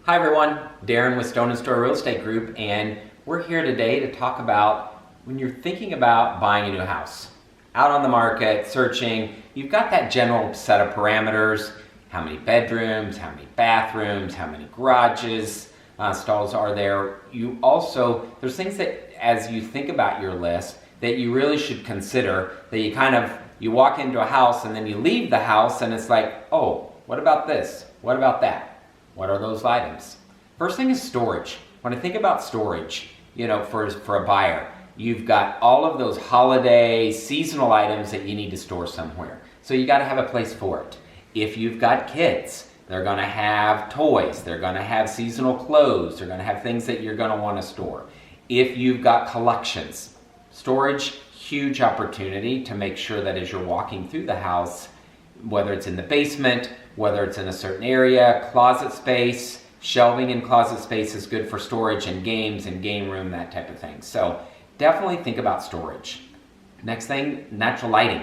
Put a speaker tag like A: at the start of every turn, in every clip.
A: Hi everyone, Darren with Stone and Store Real Estate Group, and we're here today to talk about when you're thinking about buying a new house. Out on the market, searching, you've got that general set of parameters: how many bedrooms, how many bathrooms, how many garages, stalls are there. There's things that as you think about your list that you really should consider, that you walk into a house and then you leave the house and it's like, oh, what about this? What about that? What are those items? First thing is storage. When I think about storage, for a buyer, you've got all of those holiday, seasonal items that you need to store somewhere. So you got to have a place for it. If you've got kids, they're going to have toys, they're going to have seasonal clothes, they're going to have things that you're going to want to store. If you've got collections, storage, huge opportunity to make sure that as you're walking through the house, whether it's in the basement, whether it's in a certain area, closet space, shelving in closet space is good for storage and games and game room, that type of thing. So definitely think about storage. Next thing, natural lighting.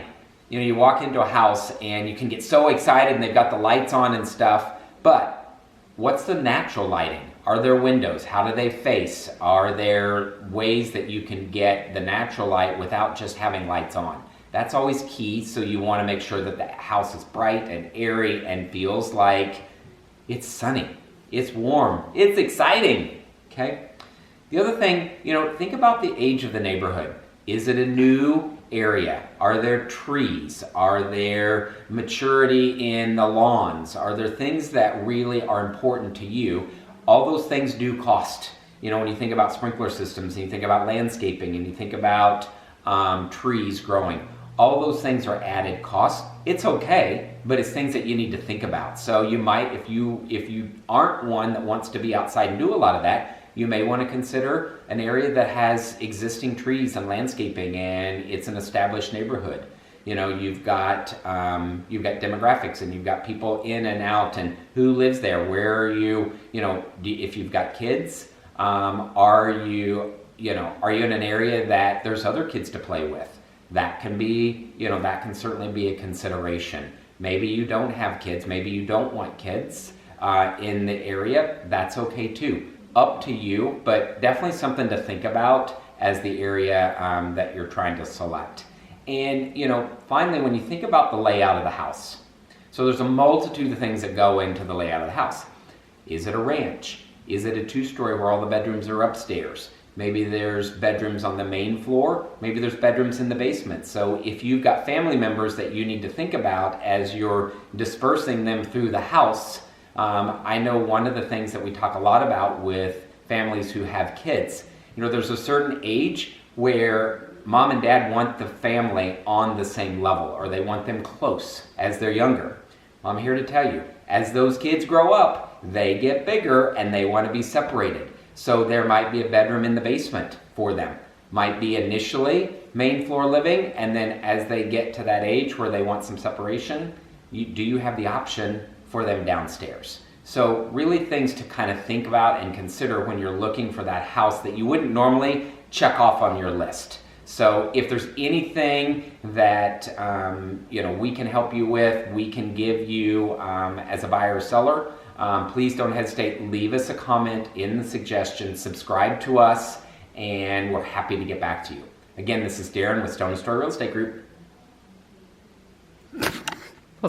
A: You walk into a house and you can get so excited and they've got the lights on and stuff, but what's the natural lighting? Are there windows? How do they face? Are there ways that you can get the natural light without just having lights on? That's always key, so you want to make sure that the house is bright and airy and feels like it's sunny, it's warm, it's exciting, okay? The other thing, think about the age of the neighborhood. Is it a new area? Are there trees? Are there maturity in the lawns? Are there things that really are important to you? All those things do cost. When you think about sprinkler systems, and you think about landscaping, and you think about trees growing, all those things are added costs. It's okay, but it's things that you need to think about. So you might, if you aren't one that wants to be outside and do a lot of that, you may want to consider an area that has existing trees and landscaping and it's an established neighborhood. You've got demographics and you've got people in and out and who lives there. Where are you? If you've got kids, are you in an area that there's other kids to play with? That can be, that can certainly be a consideration. Maybe you don't have kids, maybe you don't want kids in the area. That's okay too. Up to you, but definitely something to think about as the area that you're trying to select. And finally, when you think about the layout of the house, so there's a multitude of things that go into the layout of the house. Is it a ranch? Is it a two-story where all the bedrooms are upstairs? Maybe there's bedrooms on the main floor. Maybe there's bedrooms in the basement. So if you've got family members that you need to think about as you're dispersing them through the house, I know one of the things that we talk a lot about with families who have kids, there's a certain age where mom and dad want the family on the same level, or they want them close as they're younger. Well, I'm here to tell you, as those kids grow up, they get bigger and they want to be separated. So there might be a bedroom in the basement for them. Might be initially main floor living, and then as they get to that age where they want some separation, do you have the option for them downstairs? So really things to kind of think about and consider when you're looking for that house that you wouldn't normally check off on your list. So if there's anything that we can help you with, we can give you as a buyer or seller, please don't hesitate. Leave us a comment in the suggestions, subscribe to us, and we're happy to get back to you. Again, this is Darren with Stone and Store Real Estate Group.